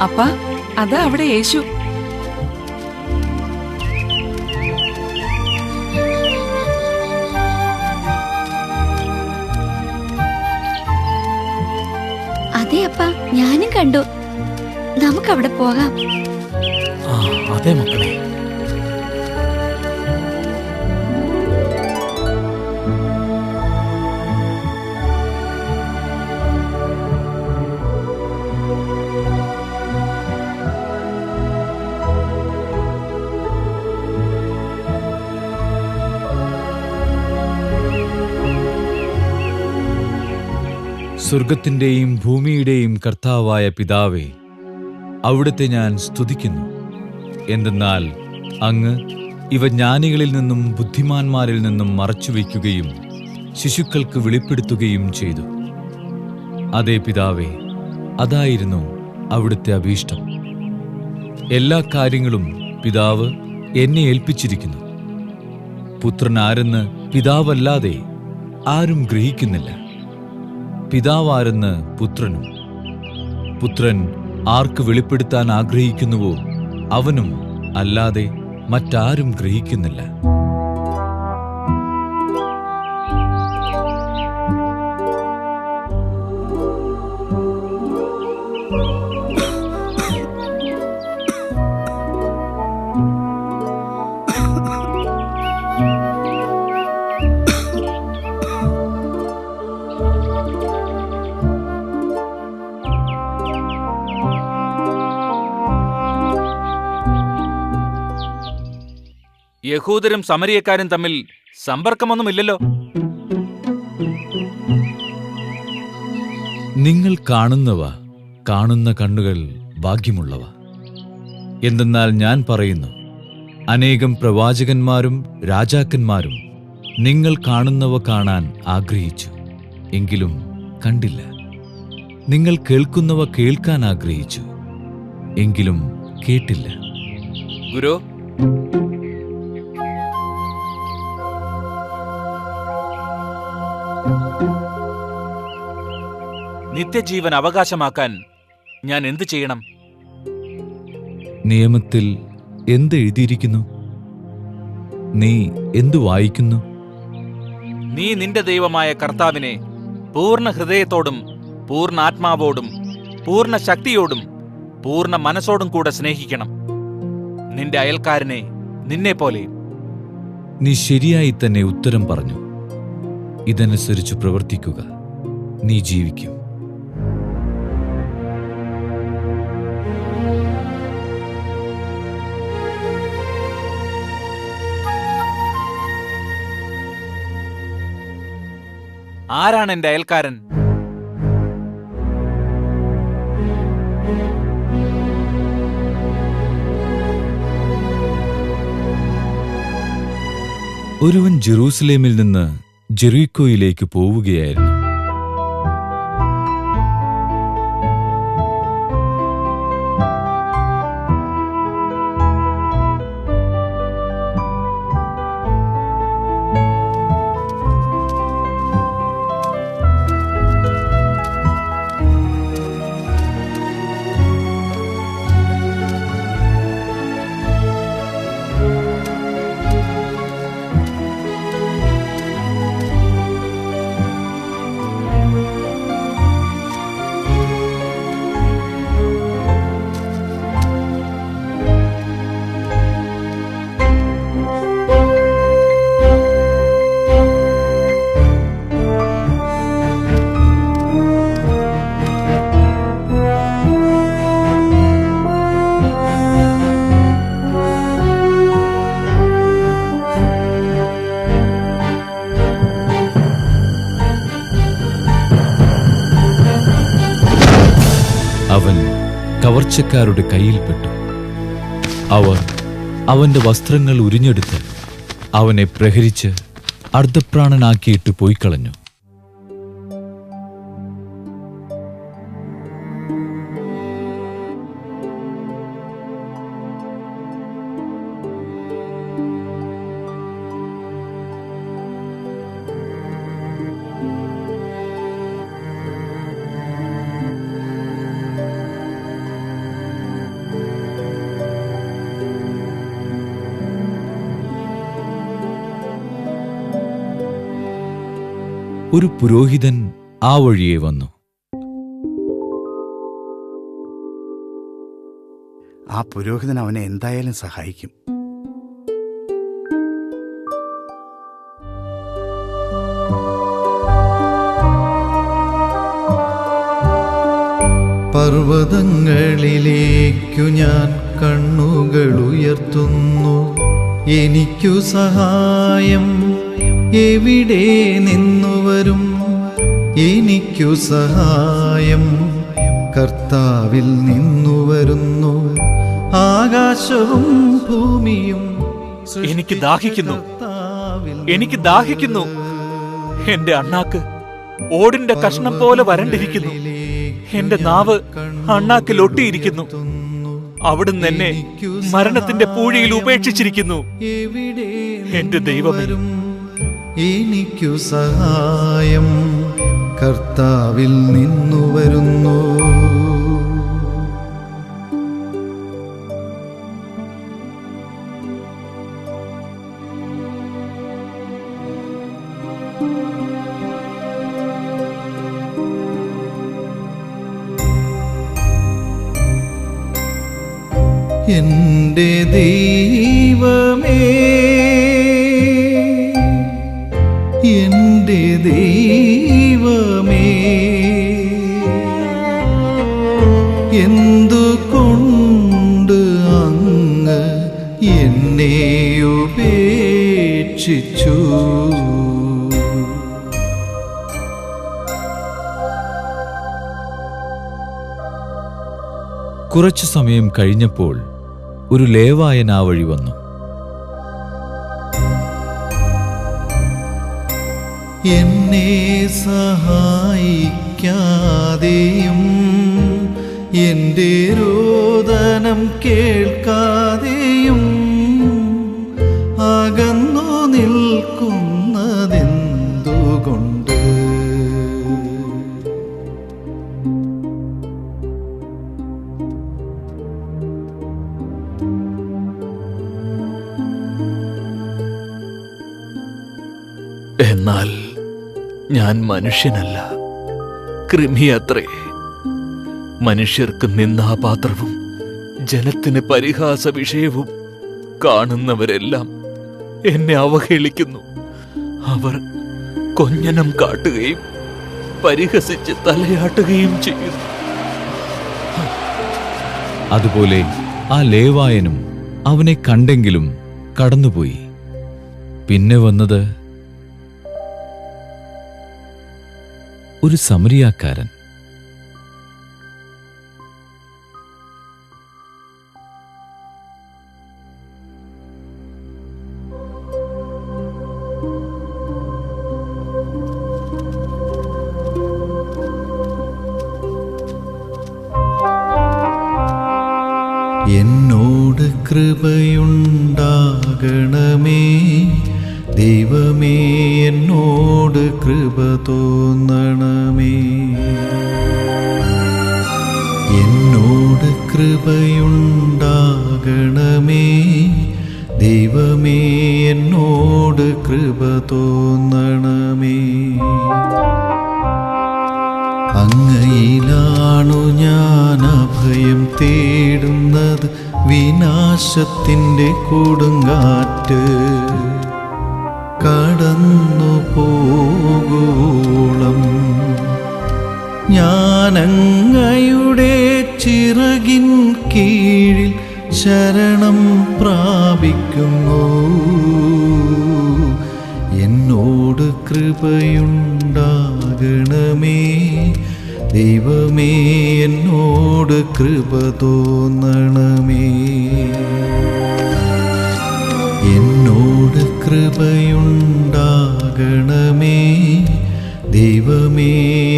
അപ്പാ, അതാ അവിടെ യേശു. അതെ അപ്പ, ഞാനും കണ്ടു. നമുക്കവിടെ പോകാം. അതെ മക്കളെ. സ്വർഗത്തിന്റെയും ഭൂമിയുടെയും കർത്താവായ പിതാവേ, അവിടുത്തെ ഞാൻ സ്തുതിക്കുന്നു. എന്തെന്നാൽ അങ്ങ് ഇവ ജ്ഞാനികളിൽ നിന്നും ബുദ്ധിമാന്മാരിൽ നിന്നും മറച്ചുവെക്കുകയും ശിശുക്കൾക്ക് വെളിപ്പെടുത്തുകയും ചെയ്തു. അതേ പിതാവേ, അതായിരുന്നു അവിടുത്തെ അഭീഷ്ടം. എല്ലാ കാര്യങ്ങളും പിതാവ് എന്നെ ഏൽപ്പിച്ചിരിക്കുന്നു. പുത്രൻ ആരെന്ന് പിതാവല്ലാതെ ആരും ഗ്രഹിക്കുന്നില്ല. പിതാവാരെന്ന് പുത്രനും, പുത്രൻ ആർക്ക് വെളിപ്പെടുത്താൻ ആഗ്രഹിക്കുന്നുവോ അവനും അല്ലാതെ മറ്റാരും ഗ്രഹിക്കുന്നില്ല. യഹൂദരും സമരിയക്കാരും തമ്മിൽ സമ്പർക്കമൊന്നുമില്ലല്ലോ. നിങ്ങൾ കാണുന്നവ കാണുന്ന കണ്ണുകൾ ഭാഗ്യമുള്ളവ. എന്തെന്നാൽ ഞാൻ പറയുന്നു, അനേകം പ്രവാചകന്മാരും രാജാക്കന്മാരും നിങ്ങൾ കാണുന്നവ കാണാൻ ആഗ്രഹിച്ചു, എങ്കിലും കണ്ടില്ല. നിങ്ങൾ കേൾക്കുന്നവ കേൾക്കാൻ ആഗ്രഹിച്ചു, എങ്കിലും കേട്ടില്ല. ഗുരു, നിത്യജീവൻ അവകാശമാക്കാൻ ഞാൻ എന്തു ചെയ്യണം? നിയമത്തിൽ എന്ത് എഴുതിയിരിക്കുന്നു? നീ എന്തു വായിക്കുന്നു? നീ നിന്റെ ദൈവമായ കർത്താവിനെ പൂർണ്ണ ഹൃദയത്തോടും പൂർണ്ണ ആത്മാവോടും പൂർണ്ണ ശക്തിയോടും പൂർണ്ണ മനസ്സോടും കൂടെ സ്നേഹിക്കണം, നിന്റെ അയൽക്കാരനെ നിന്നെപ്പോലെയും. നീ ശരിയായി തന്നെ ഉത്തരം പറഞ്ഞു. ഇതനുസരിച്ച് പ്രവർത്തിക്കുക, നീ ജീവിക്കും. ആരാണ് എന്റെ അയൽക്കാരൻ? ഒരുവൻ ജെറൂസലേമിൽ നിന്ന് ജെറീക്കോയിലേക്ക് പോവുകയായിരുന്നു. അവൻ കവർച്ചക്കാരുടെ കയ്യിൽപ്പെട്ടു. അവർ അവന്റെ വസ്ത്രങ്ങൾ ഉരിഞ്ഞെടുത്ത് അവനെ പ്രഹരിച്ച് അർദ്ധപ്രാണനാക്കിയിട്ട് പോയിക്കളഞ്ഞു. ഒരു പുരോഹിതൻ ആ വഴിയെ വന്നു. ആ പുരോഹിതൻ അവനെ എന്തായാലും സഹായിക്കും. പർവ്വതങ്ങളിലേക്കു ഞാൻ കണ്ണുകൾ ഉയർത്തുന്നു. എനിക്കു സഹായം എവിടെ നിന്നു വരും? എനിക്കു സഹായം കർത്താവിൽ നിന്നു വരുന്നു. ആകാശവും ഭൂമിയും എനിക്ക് ദാഹിക്കുന്നു, എനിക്ക് ദാഹിക്കുന്നു. എന്റെ അണ്ണാക്ക് ഓടിന്റെ കഷ്ണം പോലെ വരണ്ടിരിക്കുന്നു. എന്റെ നാവ് അണ്ണാക്കിൽ ഒട്ടിയിരിക്കുന്നു. അവിടുന്ന് എന്നെ മരണത്തിന്റെ പൂഴിയിൽ ഉപേക്ഷിച്ചിരിക്കുന്നു. എന്റെ ദൈവമേ, എനിക്കു സഹായം കർത്താവിൽ നിന്നു വരുന്നു. എന്റെ ദൈവമേ, എന്റെ ദൈവമേ, എന്തുകൊണ്ട് അങ്ങ് എന്നെ ഉപേക്ഷിച്ചു? കുറച്ചു സമയം കഴിഞ്ഞപ്പോൾ ഒരു ലേവായൻ ആ വഴി വന്നു. എന്നെ സഹായിക്കാതെയും എന്റെ രോദനം കേൾക്കാതെയും അകന്നു നിൽക്കുന്നതെന്തുകൊണ്ട്? എന്നാൽ ഞാൻ മനുഷ്യനല്ല, കൃമിയത്രേ. മനുഷ്യർക്ക് നിന്ദാപാത്രവും ജനത്തിന് പരിഹാസ വിഷയവും. കാണുന്നവരെല്ലാം എന്നെ അവഹേളിക്കുന്നു. അവർ കൊഞ്ഞനം കാട്ടുകയും പരിഹസിച്ച് തലയാട്ടുകയും ചെയ്യുന്നു. അതുപോലെ ആ ലേവായനും അവനെ കണ്ടെങ്കിലും കടന്നുപോയി. പിന്നെ വന്നത് ഒരു സമരിയാക്കാരൻ. എന്നോട് കൃപയുണ്ടാകണമേ ദൈവമേ, എന്നോട് കൃപ തോന്നണമേ. എന്നോട് കൃപയുണ്ടാകണമേ ദൈവമേ, എന്നോട് കൃപ തോന്നണമേ. അങ്ങയിലാണു ഞാൻ അഭയം തേടുന്നത്. വിനാശത്തിൻ്റെ കൊടുങ്കാറ്റ് കടന്നു പോകോളം ഞാനങ്ങയുടെ ചിറകിൻ കീഴിൽ ശരണം പ്രാപിക്കുന്നു. എന്നോട് കൃപയുണ്ടാകണമേ ദൈവമേ, എന്നോട് കൃപ തോന്നണമേ. എന്നോട് കൃപയുണ്ടാകണമേ ദൈവമേ,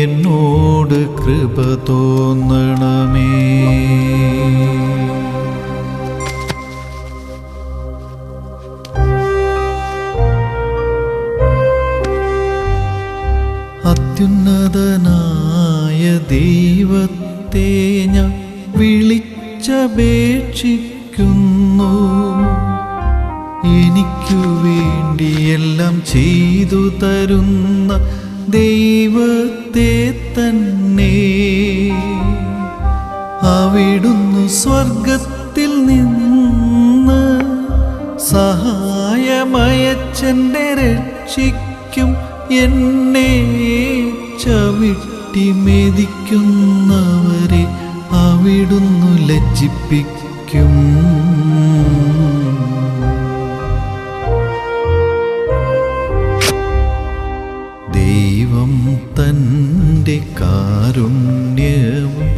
എന്നോട് കൃപ തോന്നണമേ. അത്യുന്നതനായ ദൈവത്തെ ഞാൻ വിളിച്ചപേക്ഷിക്കുന്നു. എനിക്കു വേണ്ടിയെല്ലാം ചെയ്തു തരുന്ന ദൈവത്തെ തന്നെ. അവിടുന്ന് സ്വർഗത്തിൽ നിന്ന് സഹായമയച്ചെന്നെ രക്ഷിക്കും. എന്നെ ചവിട്ടി മെതിക്കുന്നവരെ അവിടുന്ന് ലജ്ജിപ്പിക്കും. ദൈവം തൻ്റെ കാരുണ്യവും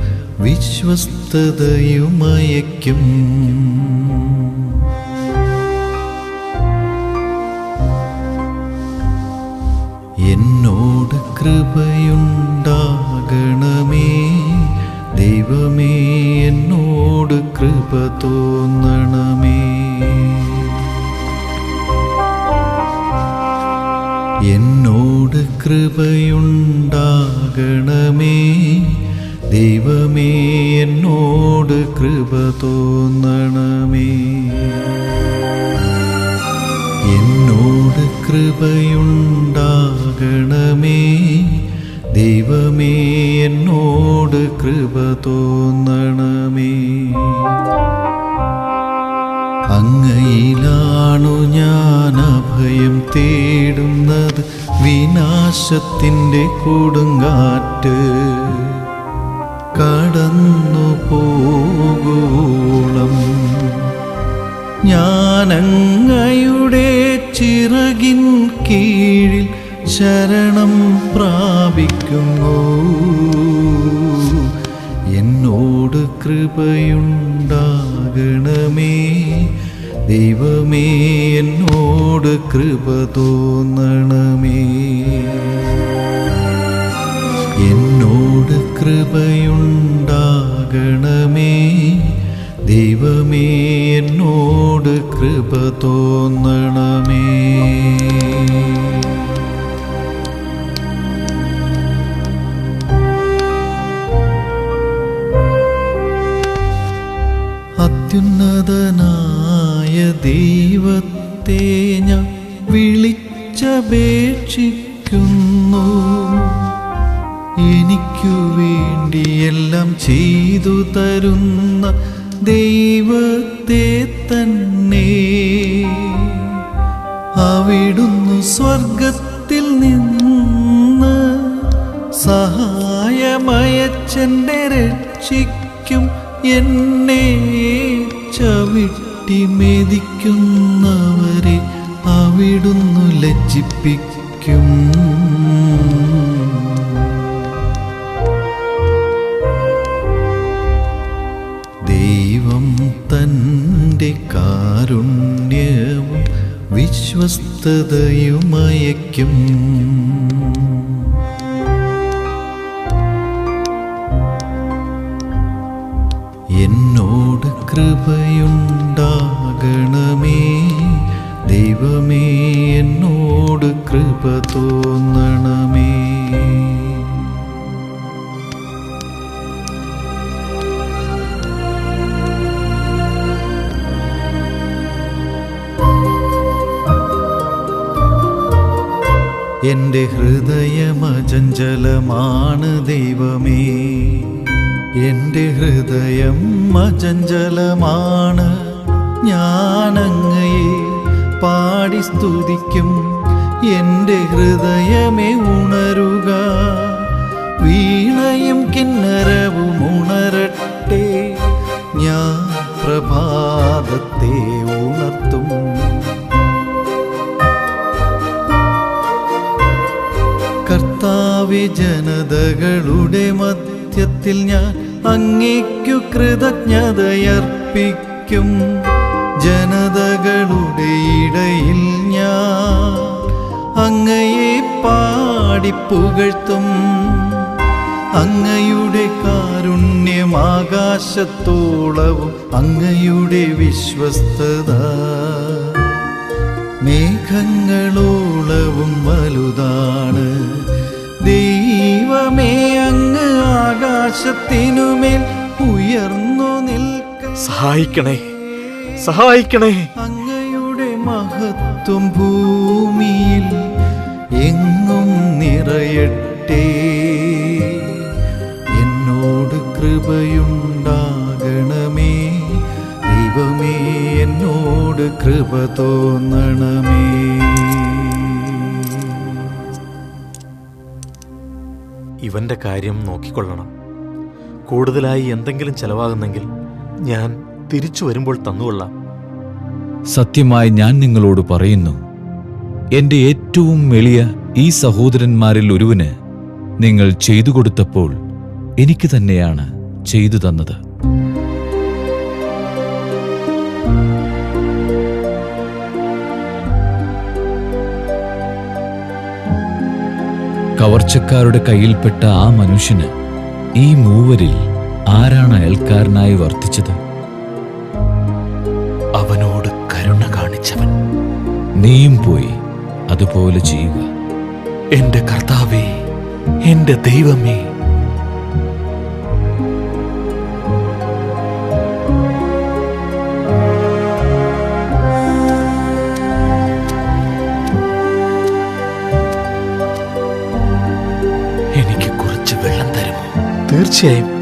വിശ്വസ്തതയുമയക്കും. എന്നോട് കൃപയുണ്ടാകണമേ ദൈവമേ, എന്നോട് കൃപ തോന്നണമേ. എന്നോട് കൃപയുണ്ടാകണമേ ദൈവമേ, എന്നോട് കൃപ തോന്നണമേ. എന്നോട് കൃപയുണ്ടാകണമേ ദൈവമേ, എന്നോട് കൃപ തോന്നണമേ. അങ്ങയിലാണു ഞാൻ അഭയം തേടുന്നത്. വിനാശത്തിൻ്റെ കൊടുങ്കാറ്റ് കടന്നു പോകോളം ഞാനങ്ങയുടെ ചിറകിൻ കീഴിൽ ശരണം പ്രാപിക്കുന്നു. എന്നോട് കൃപയുണ്ടാകണമേ ദൈവമേ, എന്നോട് കൃപ തോന്നണമേ. എന്നോട് കൃപയുണ്ടാകണമേ ദൈവമേ, എന്നോട് കൃപ തോന്നണമേ. അത്യുന്നതനായ ദൈവത്തെ ഞാൻ വിളിച്ചപേക്ഷിക്കുന്നു. എനിക്കു വേണ്ടിയെല്ലാം ചെയ്തു തരുന്ന ദൈവത്തെ തന്നെ. അവിടുന്ന് സ്വർഗത്തിൽ നിന്ന് സഹായമയച്ചെന്നെ രക്ഷിക്കും. എന്നെ ചവിട്ടി മെതിക്കുന്നവരെ അവിടുന്ന് ലജ്ജിപ്പിക്കും. ദൈവം തൻ്റെ കാരുണ്യവും വിശ്വസ്തതയുമയക്കും. എന്നോട് കൃപയുണ്ടാകണമേ ദൈവമേ, എന്നോട് കൃപ തോന്നണമേ. എൻ്റെ ഹൃദയമചഞ്ചലമാണ് ദൈവമേ, എൻ്റെ ഹൃദയം അചഞ്ചലമാണ്. ഞാനങ്ങയെ പാടി സ്തുതിക്കും. എൻ്റെ ഹൃദയമേ ഉണരുക, വീണയും കിന്നരവും ഉണരട്ടെ. ഞാൻ പ്രഭാതത്തെ ഉണർത്തും. കർത്താവേ, ജനതകളുടെ മധ്യത്തിൽ ഞാൻ അങ്ങേക്കു കൃതജ്ഞതയർപ്പിക്കും. ജനതകളുടെ ഇടയിൽ ഞാൻ അങ്ങയെ പാടിപ്പുകഴ്ത്തും. അങ്ങയുടെ കാരുണ്യം ആകാശത്തോളവും അങ്ങയുടെ വിശ്വസ്തത മേഘങ്ങളോളവും വലുതാണ്. ദൈവമേ, അങ്ങ് ആകാശത്തിനുമേൽ ഉയർന്നു നിൽക്ക. സഹായിക്കണേ, സഹായിക്കണേ. അങ്ങയുടെ മഹത്വം ഭൂമിയിൽ എങ്ങും നിറ നിറയട്ടെ. എന്നോട് കൃപയുണ്ടാകണമേ ദൈവമേ, എന്നോട് കൃപ തോന്നണമേ. ഇവന്റെ കാര്യം നോക്കിക്കൊള്ളണം. കൂടുതലായി എന്തെങ്കിലും ചെലവാകുന്നെങ്കിൽ ഞാൻ തിരിച്ചു വരുമ്പോൾ തന്നുകൊള്ളാം. സത്യമായി ഞാൻ നിങ്ങളോട് പറയുന്നു, എന്റെ ഏറ്റവും എളിയ ഈ സഹോദരന്മാരിൽ ഒരുവന് നിങ്ങൾ ചെയ്തു കൊടുത്തപ്പോൾ എനിക്ക് തന്നെയാണ് ചെയ്തു തന്നത്. കവർച്ചക്കാരുടെ കയ്യിൽപ്പെട്ട ആ മനുഷ്യന് ഈ മൂവരിൽ ആരാണ് അയൽക്കാരനായി വർത്തിച്ചത്? അവനോട് കരുണ കാണിച്ചവൻ. നീയും പോയി അതുപോലെ ചെയ്യുക. എന്റെ കർത്താവേ, എന്റെ ദൈവമേ, എനിക്ക് കുറച്ച് വെള്ളം തരുമോ? തീർച്ചയായും.